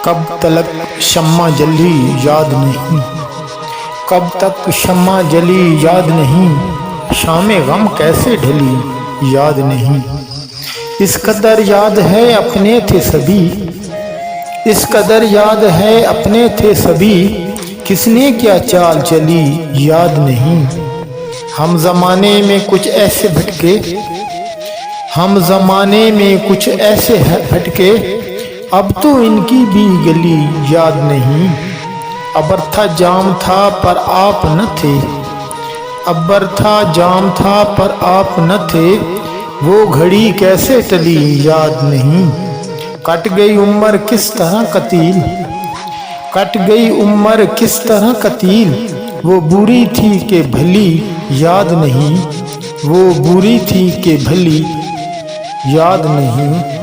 कब तलक शम्मा जली याद नहीं, कब तक शम्मा जली याद नहीं, शामे गम कैसे ढली याद नहीं। इस कदर याद है अपने थे सभी, इस कदर याद है अपने थे सभी, किसने क्या चाल चली याद नहीं। हम जमाने में कुछ ऐसे भटके, हम जमाने में कुछ ऐसे भटके, अब तो इनकी भी गली याद नहीं। अबर था जाम था पर आप न थे, अबर था जाम था पर आप न थे, वो घड़ी कैसे टली याद नहीं। कट गई उम्र किस तरह कतील, कट गई उम्र किस तरह कतील, वो बुरी थी कि भली याद नहीं, वो बुरी थी कि भली याद नहीं।